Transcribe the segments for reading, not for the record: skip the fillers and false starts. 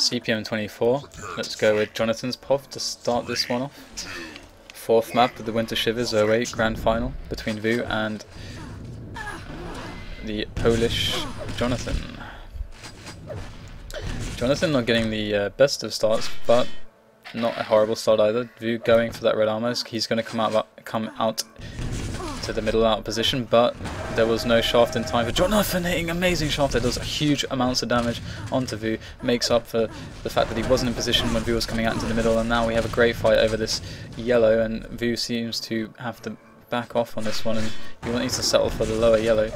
CPM 24. Let's go with Jon4thaN's POV to start this one off. Fourth map of the Winter Shivers 08 Grand Final between Vo and the Polish Jon4thaN. Jon4thaN not getting the best of starts, but not a horrible start either. Vo going for that red armor. He's going to come out to the middle out position, but there was no shaft in time for Jon4thaN hitting amazing shaft that does huge amounts of damage onto Vo, makes up for the fact that he wasn't in position when Vo was coming out into the middle, and now we have a great fight over this yellow, and Vo seems to have to back off on this one, and he needs to settle for the lower yellow.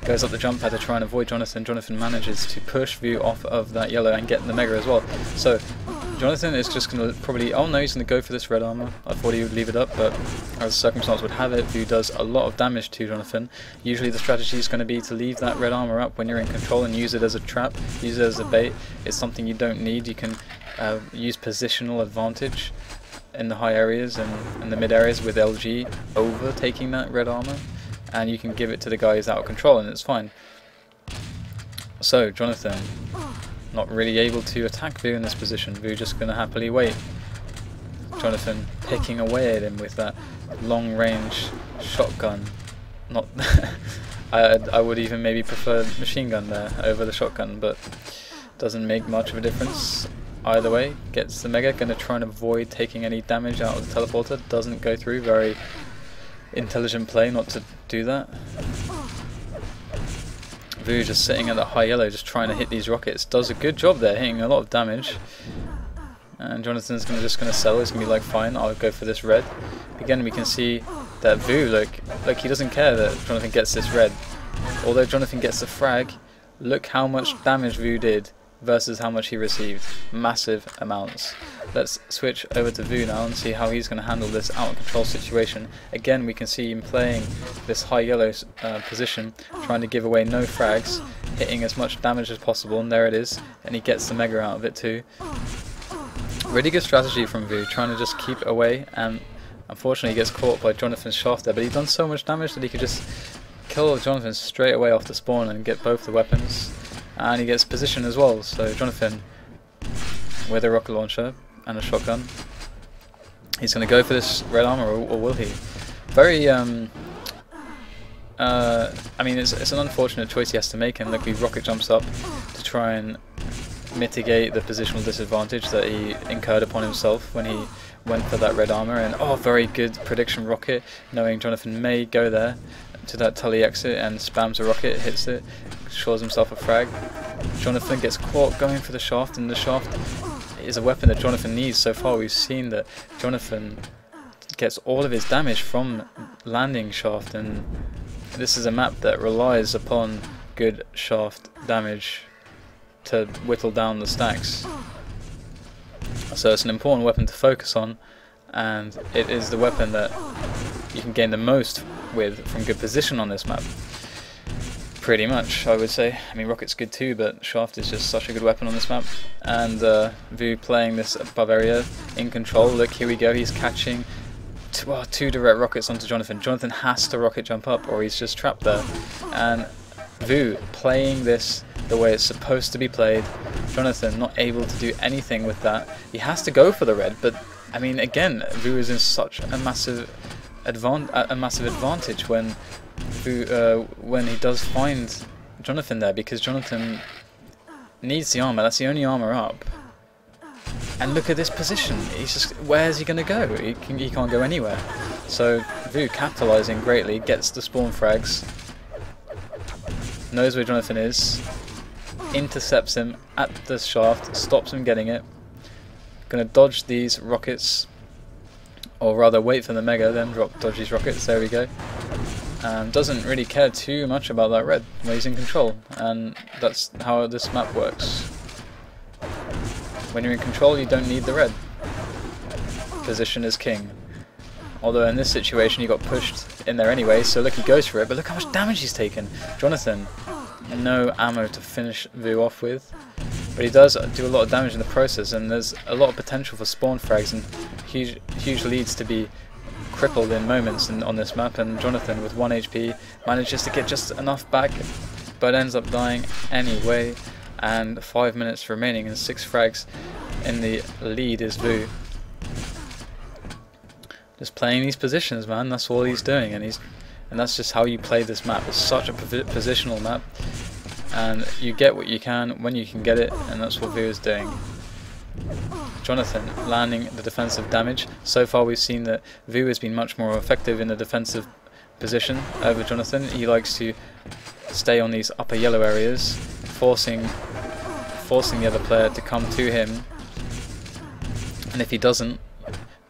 Goes up the jump pad to try and avoid Jon4thaN. Jon4thaN manages to push Vo off of that yellow and get the mega as well. So Jon4thaN is just going to probably, oh no, he's going to go for this red armor. I thought he would leave it up, but as circumstance would have it, Vo does a lot of damage to Jon4thaN. Usually the strategy is going to be to leave that red armor up when you're in control and use it as a trap, use it as a bait. It's something you don't need. You can use positional advantage in the high areas and in the mid areas with LG over taking that red armor, and you can give it to the guy who's out of control and it's fine. So Jon4thaN not really able to attack Vo in this position. Vo just going to happily wait. Jon4thaN picking away at him with that long range shotgun. Not I would even maybe prefer machine gun there over the shotgun, but doesn't make much of a difference either way. Gets the mega, going to try and avoid taking any damage out of the teleporter. Doesn't go through. Very intelligent play not to do that. Vo just sitting at that high yellow, just trying to hit these rockets. Does a good job there, hitting a lot of damage. And Jon4thaN's just going to sell. He's going to be like, fine, I'll go for this red. Again, we can see that Vo, look, he doesn't care that Jon4thaN gets this red. Although Jon4thaN gets the frag, look how much damage Vo did versus how much he received. Massive amounts. Let's switch over to Vo now and see how he's going to handle this out of control situation. Again, we can see him playing this high yellow position, trying to give away no frags, hitting as much damage as possible, and there it is, and he gets the mega out of it too. Really good strategy from Vo, trying to just keep away, and unfortunately he gets caught by Jon4thaN's shaft there, but he's done so much damage that he could just kill Jon4thaN straight away off the spawn and get both the weapons, and he gets position as well. So Jon4thaN with a rocket launcher and a shotgun, he's going to go for this red armor, or will he? Very I mean, it's an unfortunate choice he has to make, and look, he rocket jumps up to try and mitigate the positional disadvantage that he incurred upon himself when he went for that red armor. And oh, very good prediction rocket, knowing Jon4thaN may go there to that tully exit and spams a rocket, hits it, shores himself a frag. Jon4thaN gets caught going for the shaft, and the shaft is a weapon that Jon4thaN needs. So far we've seen that Jon4thaN gets all of his damage from landing shaft, and this is a map that relies upon good shaft damage to whittle down the stacks. So it's an important weapon to focus on, and it is the weapon that you can gain the most with from good position on this map. Pretty much, I would say. I mean, rocket's good too, but shaft is just such a good weapon on this map. And Vo playing this above area in control. Look, here we go. He's catching two direct rockets onto Jon4thaN. Jon4thaN has to rocket jump up, or he's just trapped there. And Vo playing this the way it's supposed to be played. Jon4thaN not able to do anything with that. He has to go for the red, but I mean, again, Vo is in such a massive advantage when he does find Jon4thaN there, because Jon4thaN needs the armor. That's the only armor up. And look at this position. He's just, where's he going to go? He can't go anywhere. So Vo capitalizing greatly, gets the spawn frags, knows where Jon4thaN is, intercepts him at the shaft, stops him getting it. Gonna dodge these rockets, or rather wait for the mega, then dodge these rockets. There we go. Doesn't really care too much about that red when he's in control, and that's how this map works. When you're in control, you don't need the red. Position is king. Although in this situation he got pushed in there anyway, so look, he goes for it, but look how much damage he's taken. Jon4thaN, no ammo to finish Vo off with, but he does do a lot of damage in the process, and there's a lot of potential for spawn frags and huge leads to be crippled in moments on this map. And Jon4thaN with 1 HP manages to get just enough back, but ends up dying anyway. and 5 minutes remaining and 6 frags. In the lead is Vo. Just playing these positions, man. That's all he's doing, and that's just how you play this map. It's such a positional map, and you get what you can when you can get it, and that's what Vo is doing. Jon4thaN landing the defensive damage. So far we've seen that Vo has been much more effective in the defensive position over Jon4thaN. He likes to stay on these upper yellow areas, forcing the other player to come to him, and if he doesn't,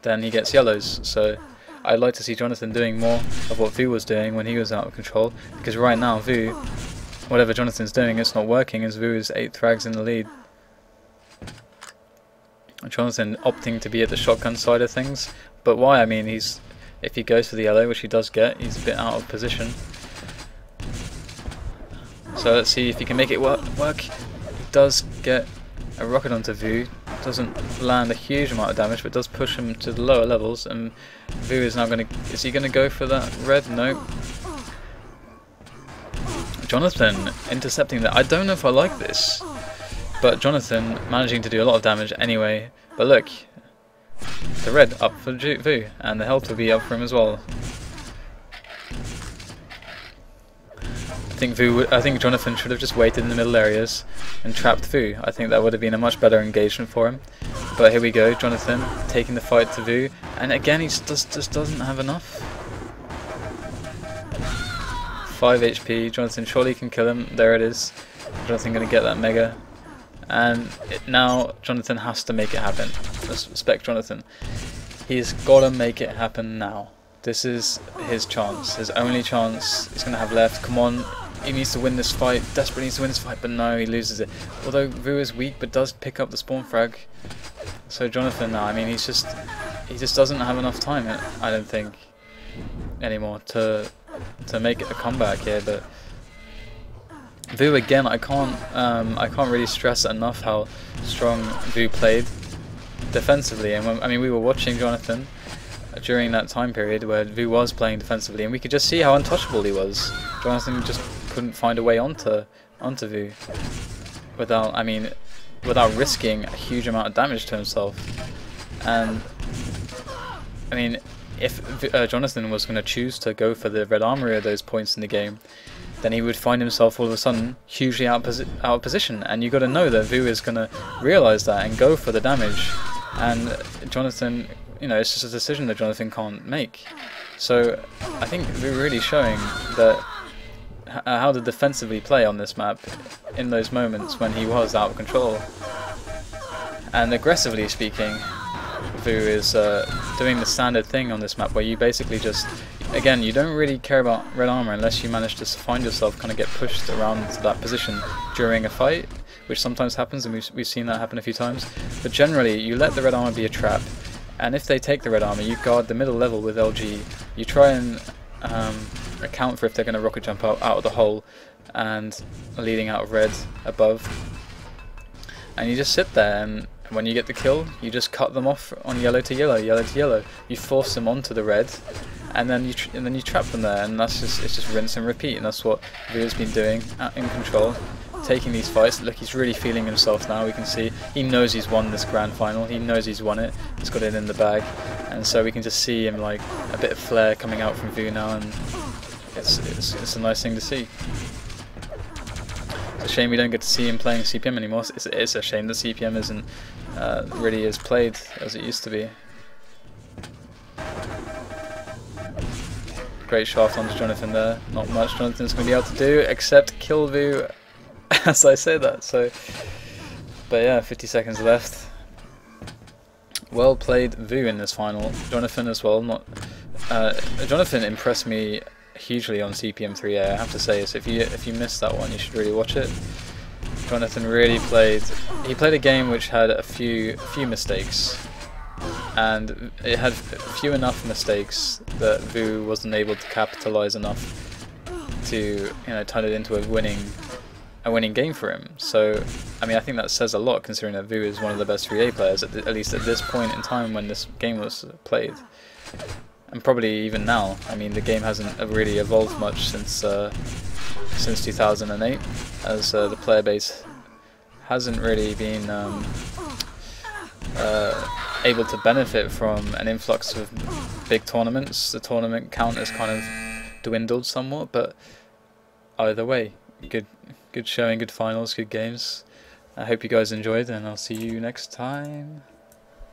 then he gets yellows. So I'd like to see Jon4thaN doing more of what Vo was doing when he was out of control, because right now Vo, whatever Jon4thaN's doing, it's not working, as Vo is 8 frags in the lead. Jon4thaN opting to be at the shotgun side of things, but why? I mean, if he goes for the yellow, which he does get, he's a bit out of position. So let's see if he can make it work. He does get a rocket onto Vo. Doesn't land a huge amount of damage, but does push him to the lower levels, and Vo is now going to... Is he going to go for that red? No. Jon4thaN intercepting that. I don't know if I like this, but Jon4thaN managing to do a lot of damage anyway. But look, the red up for Vo, and the health will be up for him as well. I think Jon4thaN should have just waited in the middle areas and trapped Vo. I think that would have been a much better engagement for him. But here we go, Jon4thaN taking the fight to Vo, and again he just doesn't have enough. 5 HP, Jon4thaN surely can kill him. There it is. Jon4thaN going to get that mega, and now Jon4thaN has to make it happen. Let's respect Jon4thaN. He's got to make it happen now. This is his chance, his only chance he's going to have left. Come on. He needs to win this fight, desperately needs to win this fight, but no, he loses it. Although Vo is weak, but does pick up the spawn frag. So Jon4thaN now, I mean, he just doesn't have enough time, I don't think, anymore to make it a comeback here. But Vo again, I can't really stress enough how strong Vo played defensively. And I mean, we were watching Jon4thaN during that time period where Vo was playing defensively, and we could just see how untouchable he was. Jon4thaN just couldn't find a way onto Vo without risking a huge amount of damage to himself. And I mean, if Jon4thaN was going to choose to go for the red armory at those points in the game, then he would find himself all of a sudden hugely out of position, and you got to know that Vo is going to realise that and go for the damage. And Jon4thaN, you know, it's just a decision that Jon4thaN can't make. So I think we're really showing that how to defensively play on this map in those moments when he was out of control. And aggressively speaking, Vo is doing the standard thing on this map, where you basically just, again, you don't really care about red armor unless you manage to find yourself kind of get pushed around to that position during a fight, which sometimes happens, and we've seen that happen a few times. But generally, you let the red armor be a trap, and if they take the red armor, you guard the middle level with LG. You try and account for if they're going to rocket jump out of the hole and leading out of red above, and you just sit there, and when you get the kill, you just cut them off on yellow to yellow, yellow to yellow. You force them onto the red, and then you trap them there, and it's just rinse and repeat. And that's what Vo's been doing in control, taking these fights. Look, he's really feeling himself now. We can see he knows he's won this grand final. He knows he's won it. He's got it in the bag, and so we can just see him, like, a bit of flair coming out from Vo now, and it's a nice thing to see. It's a shame we don't get to see him playing CPM anymore. It's a shame that CPM isn't really as played as it used to be. Great shaft onto Jon4thaN there. Not much Jon4thaN's going to be able to do except kill Vo as I say that. So, but yeah, 50 seconds left. Well played Vo in this final. Jon4thaN as well. Jon4thaN impressed me hugely on CPM 3A, I have to say. So if you missed that one, you should really watch it. Jon4thaN really played. He played a game which had a few mistakes, and it had few enough mistakes that Vo wasn't able to capitalize enough to, you know, turn it into a winning game for him. So I mean, I think that says a lot, considering that Vo is one of the best 3A players at least at this point in time when this game was played. And probably even now. I mean, the game hasn't really evolved much since 2008, as the player base hasn't really been able to benefit from an influx of big tournaments. The tournament count has kind of dwindled somewhat, but either way, good showing, good finals, good games. I hope you guys enjoyed, and I'll see you next time.